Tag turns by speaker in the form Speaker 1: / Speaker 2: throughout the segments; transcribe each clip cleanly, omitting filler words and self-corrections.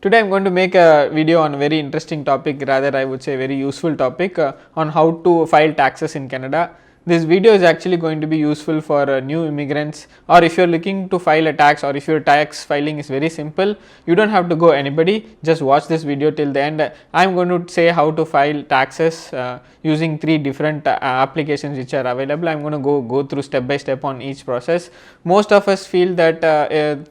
Speaker 1: Today I'm going to make a video on a very interesting topic, rather I would say very useful topic on how to file taxes in Canada. This video is actually going to be useful for new immigrants, or if you're looking to file a tax, or if your tax filing is very simple, you don't have to go anybody, just watch this video till the end. I'm going to say how to file taxes using three different applications which are available. I'm going to go through step by step on each process. Most of us feel that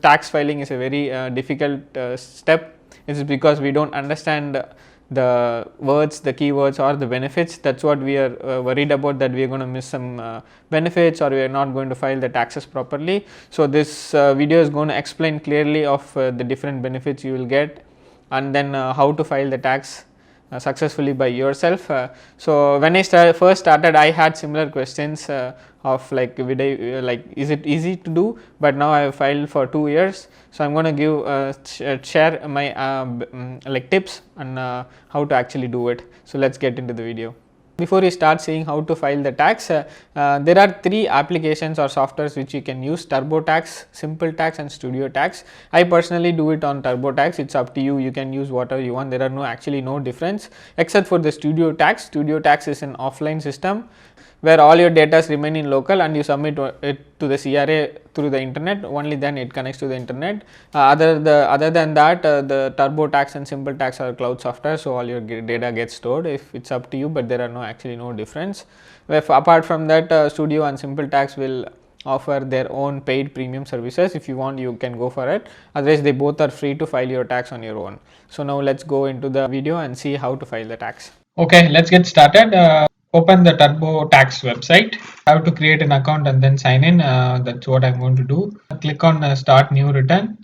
Speaker 1: tax filing is a very difficult step. It is because we don't understand the words, the keywords or the benefits. That's what we are worried about, that we are going to miss some benefits, or we are not going to file the taxes properly. So this video is going to explain clearly of the different benefits you will get, and then how to file the tax successfully by yourself. So when I first started, I had similar questions of like, is it easy to do, but now I have filed for 2 years. So I'm going to give share my like tips on how to actually do it. So let's get into the video. Before you start seeing how to file the tax, there are three applications or softwares which you can use: TurboTax, SimpleTax and StudioTax. I personally do it on TurboTax. It's up to you, you can use whatever you want. There are actually no difference except for the StudioTax. StudioTax is an offline system where all your data remain in local and you submit it to the CRA through the internet. Only then it connects to the internet. Other than that, the TurboTax and SimpleTax are cloud software, so all your data gets stored. If it's up to you, but there are actually no difference. Apart from that, Studio and SimpleTax will offer their own paid premium services. If you want, you can go for it. Otherwise, they both are free to file your tax on your own. So now let's go into the video and see how to file the tax.
Speaker 2: Okay, let's get started. Open the TurboTax website. I have to create an account and then sign in. That's what I'm going to do. Click on start new return.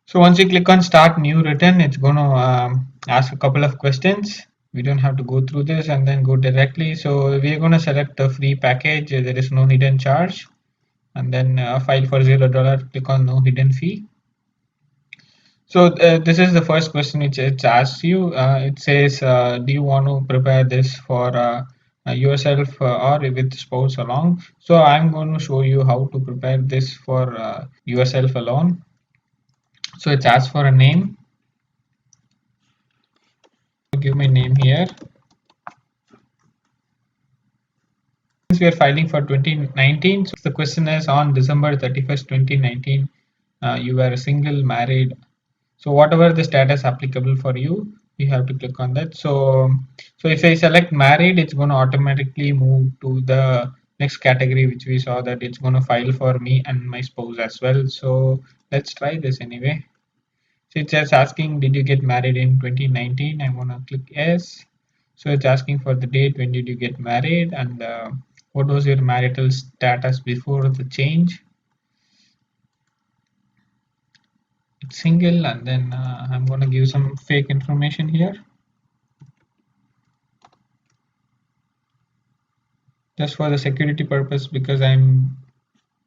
Speaker 2: So once you click on start new return, it's going to ask a couple of questions. We don't have to go through this and then go directly. So we are going to select the free package. There is no hidden charge. And then file for $0. Click on no hidden fee. So this is the first question which it asks you. It says, do you want to prepare this for yourself or with spouse along? So I'm going to show you how to prepare this for yourself alone. So it asks for a name. Give my name here. Since we are filing for 2019, so the question is on December 31st, 2019, you were single, married. So whatever the status applicable for you, you have to click on that. So if I select married, it's going to automatically move to the next category, which we saw that it's going to file for me and my spouse as well. So let's try this anyway. So it's just asking, did you get married in 2019? I'm going to click yes. So it's asking for the date, when did you get married, and what was your marital status before the change. It's single, and then I'm going to give some fake information here. Just for the security purpose, because I'm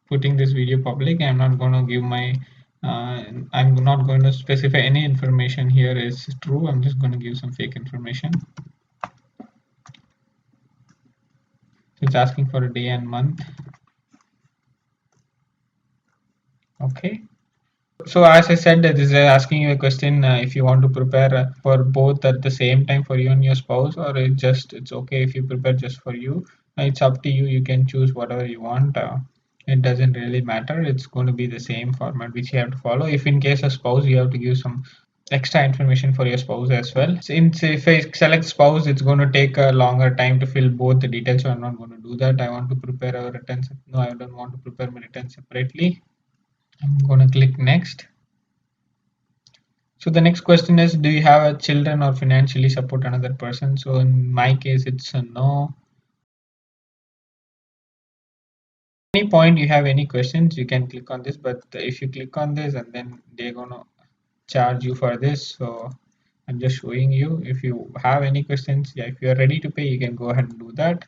Speaker 2: putting this video public, I'm not going to give my I'm not going to specify any information here is true. I'm just going to give some fake information. So it's asking for a day and month. Okay. So as I said, this is asking you a question if you want to prepare for both at the same time for you and your spouse, or it's okay if you prepare just for you. It's up to you. You can choose whatever you want. It doesn't really matter. It's going to be the same format which you have to follow. If in case of spouse, you have to give some extra information for your spouse as well. Since if I select spouse, it's going to take a longer time to fill both the details, so I'm not going to do that. I want to prepare a return. No, I don't want to prepare my return separately. I'm going to click next. So the next question is, do you have a children or financially support another person? So in my case, it's a no. Any point you have any questions, you can click on this, but if you click on this and then they're gonna charge you for this. So I'm just showing you. If you have any questions, yeah, if you're ready to pay, you can go ahead and do that.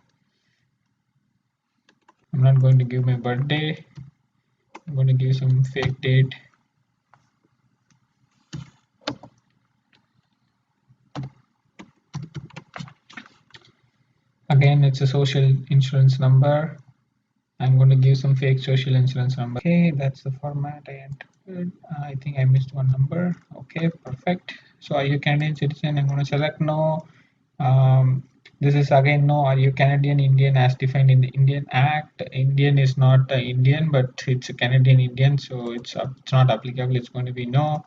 Speaker 2: I'm not going to give my birthday. I'm going to give some fake date. Again, it's a social insurance number. I'm going to give some fake social insurance number. Okay, that's the format I entered. I think I missed one number. Okay, perfect. So are you Canadian citizen? I'm going to select no. This is again no. Are you Canadian Indian as defined in the Indian Act? Indian is not Indian, but it's a Canadian Indian, so it's not applicable. It's going to be no.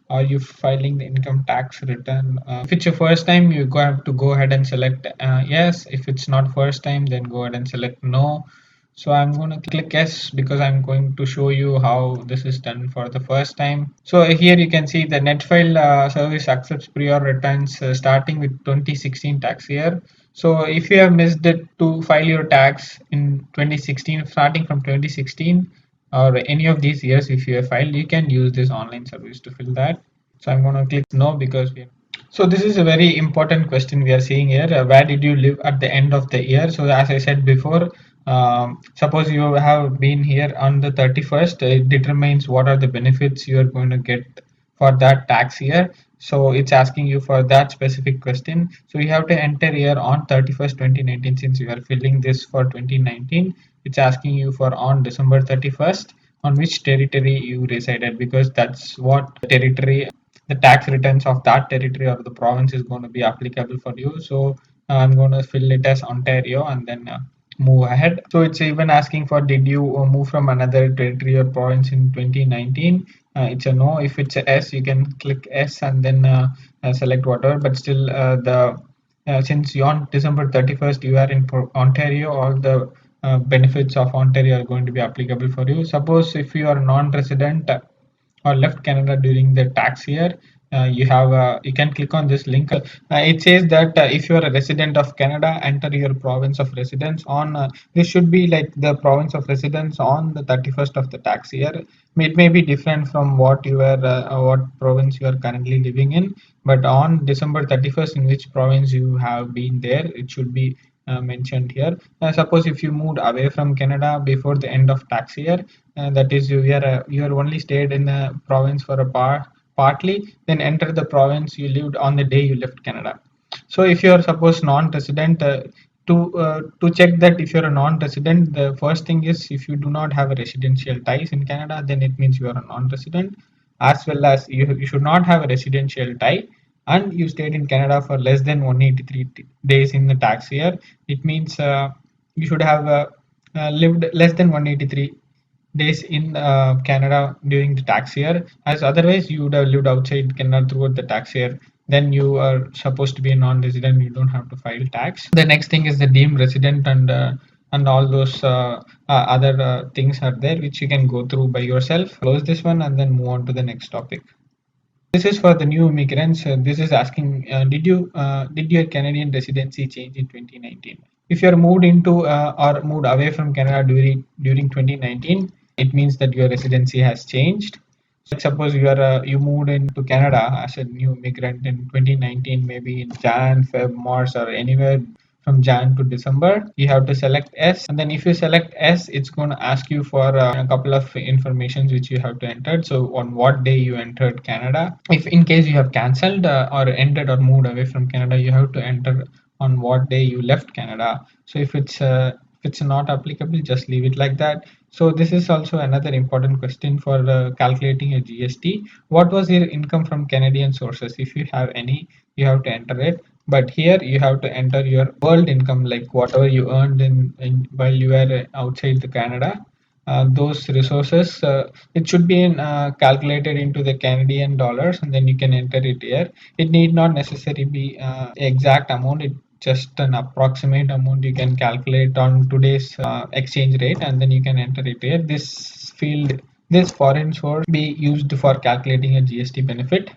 Speaker 2: Are you filing the income tax return? If it's your first time, you have to go ahead and select yes. If it's not first time, then go ahead and select no. So I'm going to click yes because I'm going to show you how this is done for the first time. So here you can see the net file service accepts prior returns starting with 2016 tax year. So if you have missed it to file your tax in 2016, starting from 2016 or any of these years, if you have filed, you can use this online service to fill that. So I'm going to click no because so this is a very important question we are seeing here. Where did you live at the end of the year? So as I said before, suppose you have been here on the 31st, it determines what are the benefits you are going to get for that tax year. So it's asking you for that specific question. So you have to enter here on 31st 2019. Since you are filling this for 2019, it's asking you for on December 31st on which territory you resided, because that's what territory the tax returns of that territory or the province is going to be applicable for you. So I'm going to fill it as Ontario and then move ahead. So it's even asking for did you move from another territory or province in 2019. It's a no. If it's a S, you can click S and then select whatever, but still the since you're on December 31st you are in Ontario, all the benefits of Ontario are going to be applicable for you. Suppose if you are non-resident or left Canada during the tax year, you can click on this link. It says that if you are a resident of Canada, enter your province of residence on. This should be like the province of residence on the 31st of the tax year. It may be different from what province you are currently living in, but on December 31st, in which province you have been there, it should be mentioned here. Suppose if you moved away from Canada before the end of tax year, that is you are only stayed in the province for a partly, then enter the province you lived on the day you left Canada. So if you are suppose non-resident, to check that if you're a non-resident, the first thing is if you do not have a residential ties in Canada, then it means you are a non-resident. As well as you should not have a residential tie and you stayed in Canada for less than 183 days in the tax year. It means you should have lived less than 183 days in Canada during the tax year, as otherwise you would have lived outside Canada throughout the tax year. Then you are supposed to be a non-resident. You don't have to file tax. The next thing is the deemed resident and all those other things are there which you can go through by yourself. Close this one and then move on to the next topic. This is for the new immigrants. This is asking, did your Canadian residency change in 2019? If you are moved into or moved away from Canada during 2019, it means that your residency has changed. Let's suppose you moved into Canada as a new immigrant in 2019, maybe in Jan, Feb, March, or anywhere from Jan to December. You have to select S, and then if you select S, it's going to ask you for a couple of informations which you have to enter. So on what day you entered Canada. If in case you have cancelled or ended or moved away from Canada, you have to enter on what day you left Canada. So if it's not applicable, just leave it like that. So this is also another important question for calculating a GST. What was your income from Canadian sources? If you have any, you have to enter it. But here you have to enter your world income, like whatever you earned in while you were outside the Canada. Those resources, it should be calculated into the Canadian dollars, and then you can enter it here. It need not necessarily be exact amount. It just an approximate amount you can calculate on today's exchange rate, and then you can enter it here. This foreign source be used for calculating a GST benefit.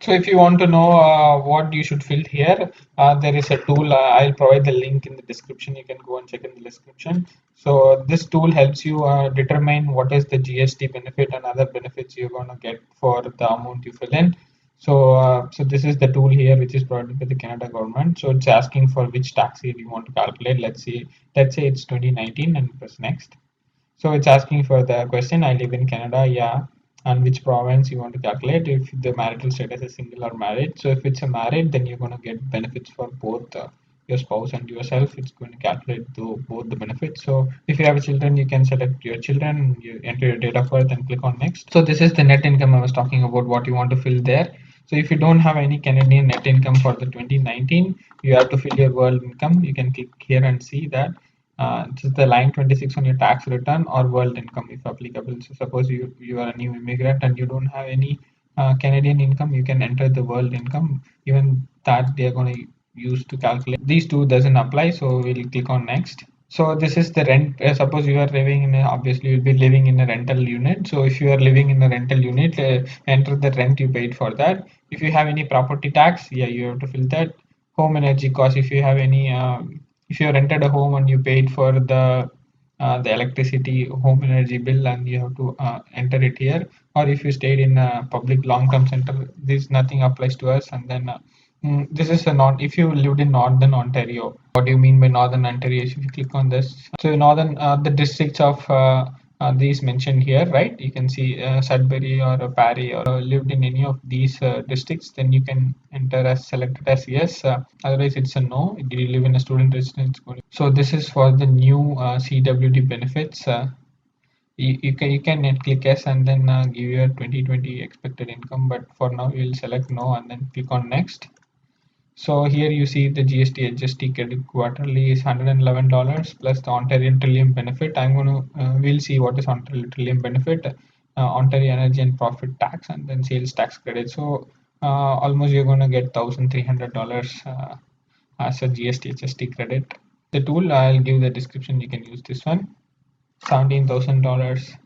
Speaker 2: So if you want to know what you should fill here, there is a tool. I'll provide the link in the description. You can go and check in the description. So this tool helps you determine what is the GST benefit and other benefits you're going to get for the amount you fill in. So this is the tool here, which is provided by the Canada government. So it's asking for which tax year you want to calculate. Let's say it's 2019 and press next. So it's asking for the question, I live in Canada, yeah, and which province you want to calculate, if the marital status is single or married. So if it's a married, then you're going to get benefits for both your spouse and yourself, it's going to calculate both the benefits. So if you have children, you can select your children, you enter your date of birth and click on next. So this is the net income I was talking about, what you want to fill there. So if you don't have any Canadian net income for the 2019, you have to fill your world income. You can click here and see that this is the line 26 on your tax return, or world income if applicable. So suppose you are a new immigrant and you don't have any Canadian income, you can enter the world income. Even that they are going to use to calculate. These two doesn't apply, so we'll click on next. So this is the rent. Suppose you are living in obviously you'll be living in a rental unit. So if you are living in a rental unit, enter the rent you paid for that. If you have any property tax, yeah, you have to fill that. Home energy cost, if you have any, if you rented a home and you paid for the electricity home energy bill, and you have to enter it here. Or if you stayed in a public long-term center, this nothing applies to us. And then this is a non, if you lived in Northern Ontario. What do you mean by Northern Ontario? If you click on this, so Northern, the districts of these mentioned here, right? You can see Sudbury or Parry, or lived in any of these districts, then you can enter as selected as yes. Otherwise, it's a no. Did you live in a student residence? So this is for the new CWD benefits. You can click yes and then give your 2020 expected income, but for now you'll select no and then click on next. So here you see the GST Credit quarterly is $111 plus the Ontario Trillium benefit. We'll see what is Ontario Trillium benefit, Ontario Energy and Profit Tax, and then sales tax credit. So almost you're going to get $1,300 as a GST credit. The tool, I'll give the description, you can use this one. $17,000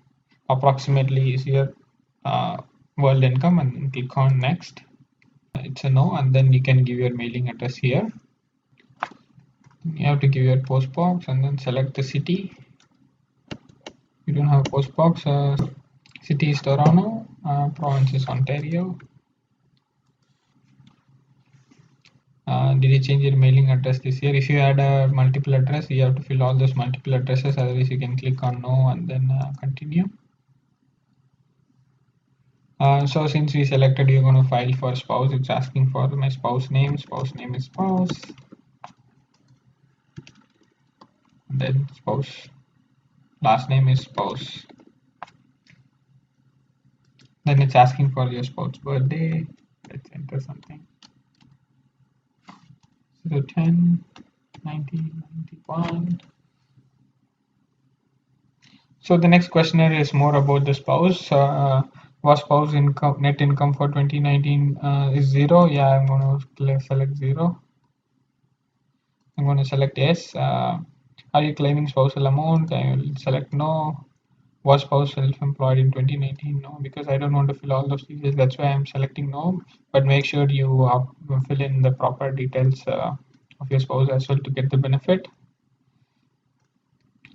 Speaker 2: approximately is your world income, and then click on next. It's a no, and then you can give your mailing address here. You have to give your post box and then select the city. You don't have a post box. City is Toronto, province is Ontario. Did you change your mailing address this year? If you had a multiple address, you have to fill all those multiple addresses. Otherwise, you can click on no and then continue. So since we selected, you're going to file for spouse. It's asking for my spouse name. Spouse name is spouse. And then spouse last name is spouse. Then it's asking for your spouse birthday. Let's enter something. 010 1991. So the next questionnaire is more about the spouse. Was spouse income, net income for 2019 is zero? Yeah, I'm going to select zero. I'm going to select yes. Are you claiming spousal amount? I will select no. Was spouse self-employed in 2019? No, because I don't want to fill all those details. That's why I'm selecting no. But make sure you fill in the proper details of your spouse as well to get the benefit.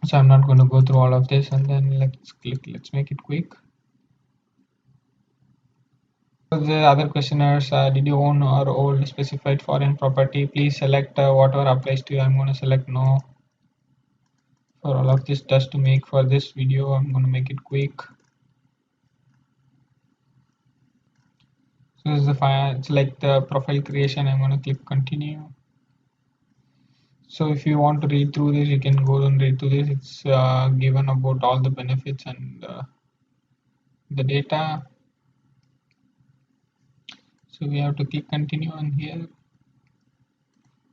Speaker 2: So I'm not going to go through all of this, and then let's make it quick. So the other questionnaires, did you own or hold specified foreign property? Please select whatever applies to you. I'm going to select no for all of this. Just to make for this video, I'm going to make it quick. So this is the file. It's like the profile creation. I'm going to click continue. So if you want to read through this, you can go and read through this. It's given about all the benefits and the data. So we have to click continue, and here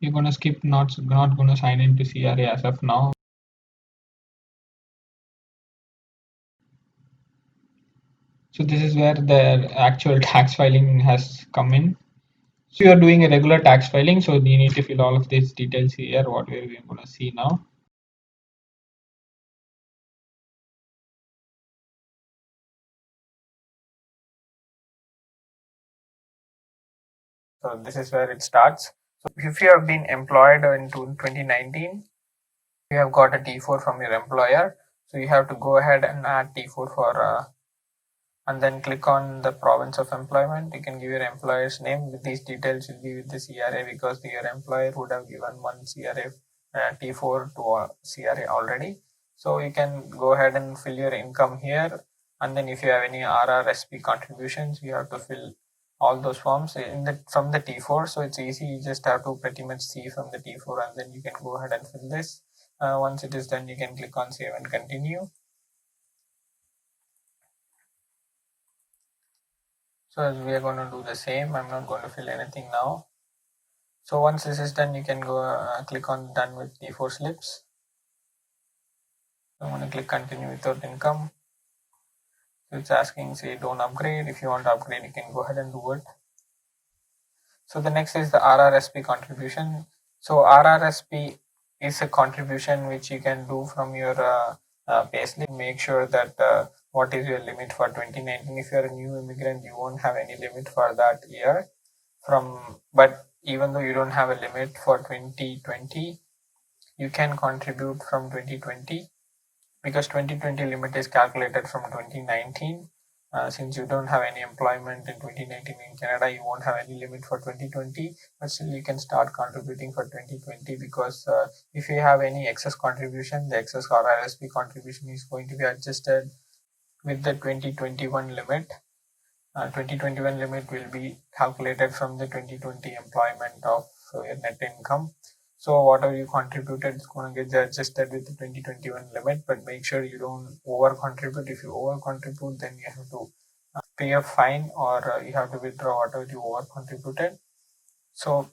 Speaker 2: you're going to skip not going to sign into CRA as of now. So this is where the actual tax filing has come in. So you are doing a regular tax filing, so you need to fill all of these details here, what we're going to see now. So this is where it starts. So if you have been employed in 2019, you have got a T4 from your employer. So you have to go ahead and add T4 for and then click on the province of employment. You can give your employer's name. With these details will be with the CRA, because your employer would have given one CRA T4 to CRA already. So you can go ahead and fill your income here, and then if you have any RRSP contributions, you have to fill
Speaker 1: all those forms from the T4. So it's easy. You just have to pretty much see from the T4, and then you can go ahead and fill this. Once it is done, you can click on save and continue. So as we are going to do the same, I'm not going to fill anything now. So once this is done, you can go click on done with T4 slips. So I'm going to click continue without income. So it's asking, say, don't upgrade. If you want to upgrade, you can go ahead and do it. So the next is the RRSP contribution. So RRSP is a contribution which you can do from your payslip. Make sure that what is your limit for 2019. If you're a new immigrant, you won't have any limit for that year. But even though you don't have a limit for 2020, you can contribute from 2020, because 2020 limit is calculated from 2019. Since you don't have any employment in 2019 in Canada, you won't have any limit for 2020, but still you can start contributing for 2020, because if you have any excess contribution, the excess RRSP contribution is going to be adjusted with the 2021 limit. 2021 limit will be calculated from the 2020 employment of your net income. So whatever you contributed is going to get adjusted with the 2021 limit, but make sure you don't over contribute. If you over contribute, then you have to pay a fine, or you have to withdraw whatever you over contributed. So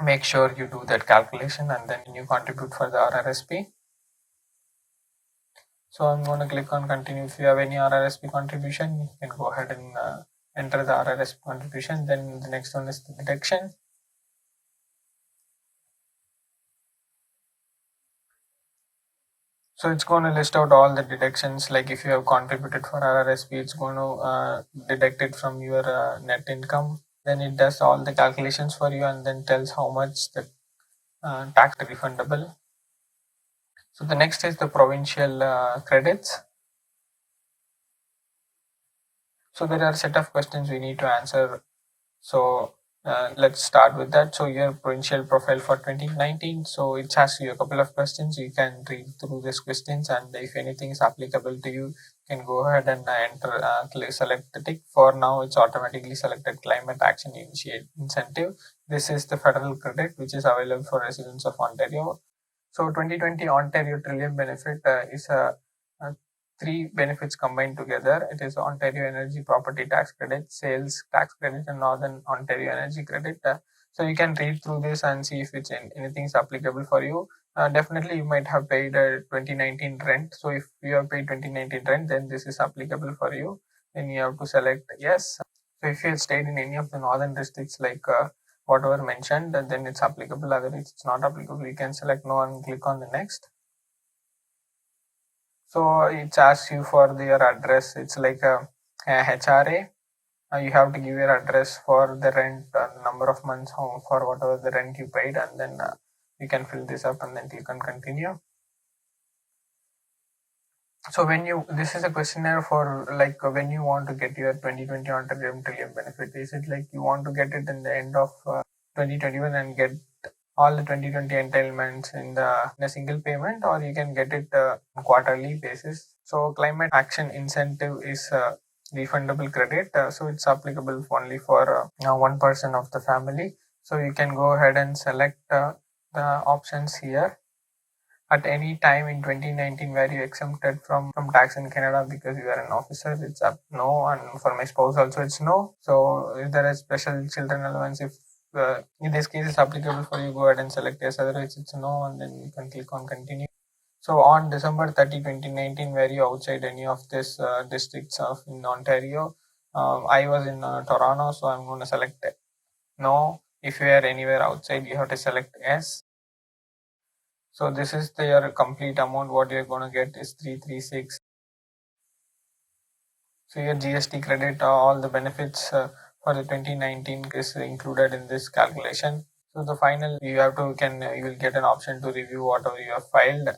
Speaker 1: make sure you do that calculation, and then you contribute for the RRSP. So I'm going to click on continue. If you have any RRSP contribution, you can go ahead and enter the RRSP contribution. Then the next one is the deduction. So it's going to list out all the deductions. Like if you have contributed for RRSP, it's going to deduct it from your net income. Then it does all the calculations for you, and then tells how much the tax refundable. So the next is the provincial credits. So there are a set of questions we need to answer. So let's start with that. So your provincial profile for 2019. So it asks you a couple of questions. You can read through these questions, and if anything is applicable to you, you can go ahead and enter, select the tick. For now, it's automatically selected climate action incentive. This is the federal credit which is available for residents of Ontario. So 2020 Ontario Trillium benefit is a three benefits combined together. It is Ontario Energy Property Tax Credit, Sales Tax Credit, and Northern Ontario Energy Credit. So you can read through this and see if it's anything is applicable for you. Definitely, you might have paid 2019 rent. So if you have paid 2019 rent, then this is applicable for you. Then you have to select yes. So if you have stayed in any of the northern districts, like whatever mentioned, then it's applicable. Otherwise, it's not applicable. You can select no and click on the next. So it asks you for your address. It's like a HRA. You have to give your address for the rent, number of months home for whatever the rent you paid, and then you can fill this up and then click on continue. So this is a questionnaire for like when you want to get your 2020 Ontario Trillium benefit. Is it like you want to get it in the end of 2021 and get all the 2020 entitlements in a single payment, or you can get it on quarterly basis? So climate action incentive is refundable credit, so it's applicable only for one person of the family. So you can go ahead and select the options here. At any time in 2019 were you exempted from tax in Canada because you are an officer, it's up no, and for my spouse also it's no. So if there is special children allowance, if in this case it's applicable for you, go ahead and select yes, otherwise it's no, and then you can click on continue. So on December 30, 2019, were you outside any of these districts of in Ontario? I was in Toronto, so I'm going to select no. If you are anywhere outside, you have to select yes. So this is your complete amount. What you're going to get is 336. So your GST credit, all the benefits for the 2019 is included in this calculation. So the final you you will get an option to review whatever you have filed.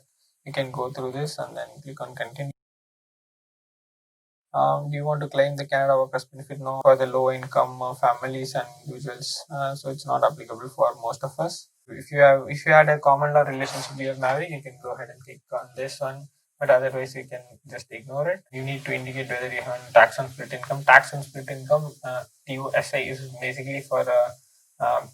Speaker 1: You can go through this and then click on continue. Do you want to claim the Canada Workers Benefit? No, for the low income families and individuals. So it's not applicable for most of us. If you had a common law relationship you are married, you can go ahead and click on this one. but otherwise you can just ignore it. You need to indicate whether you have tax on split income. Tax on split income, TUSI, is basically for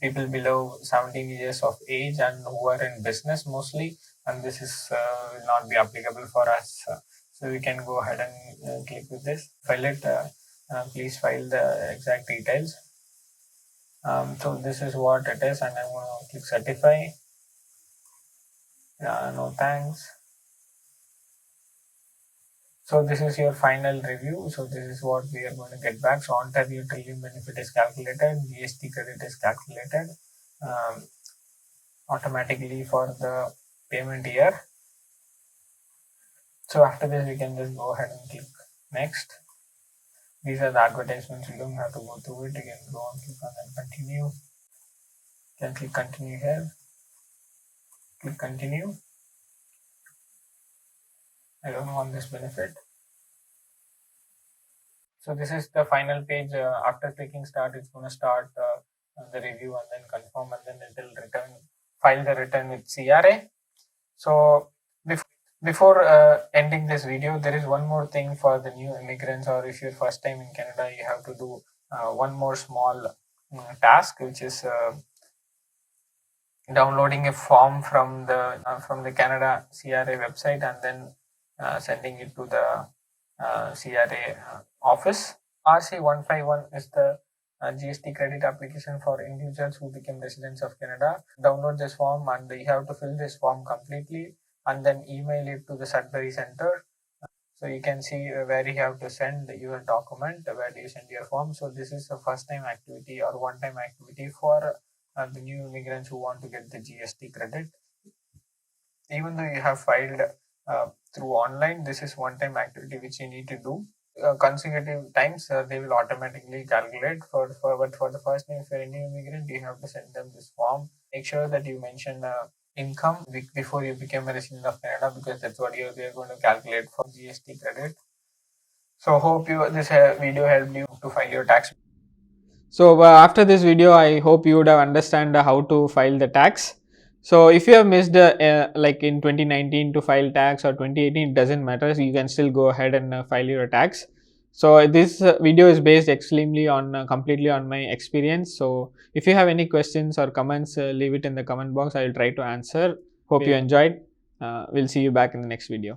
Speaker 1: people below 17 years of age and who are in business mostly, and this is will not be applicable for us. So we can go ahead and click with this, file it. Please file the exact details. So this is what it is, and I'm going to click certify. No thanks. So this is your final review. So this is what we are going to get back. So Ontario Trillium benefit is calculated, GST credit is calculated automatically for the payment year. So after this, we can just go ahead and click next. These are the advertisements. You don't have to go through it. You can go and click on and continue. You can click continue here. Click continue. I don't want this benefit. So this is the final page. After clicking start, it's going to start the review and then confirm, and then it will return, file the return with CRA. So before ending this video, there is one more thing for the new immigrants, or if you're first time in Canada, you have to do one more small task, which is downloading a form from the Canada CRA website and then sending it to the CRA office. RC151 is the GST credit application for individuals who became residents of Canada. Download this form and you have to fill this form completely and then email it to the Sudbury Center. So you can see where you have to send your document, where do you send your form. So this is a first time activity or one time activity for the new immigrants who want to get the GST credit. Even though you have filed through online, this is one time activity which you need to do. Consecutive times they will automatically calculate but for the first time, if you're a new immigrant, you have to send them this form. Make sure that you mention income before you become a resident of Canada, because that's what they're going to calculate for GST credit. So hope this video helped you to file your tax. So after this video, I hope you would have understand how to file the tax. So if you have missed like in 2019 to file tax or 2018, it doesn't matter. So you can still go ahead and file your tax. So this video is based extremely on completely on my experience. So if you have any questions or comments, leave it in the comment box. I will try to answer. Hope you enjoyed. We'll see you back in the next video.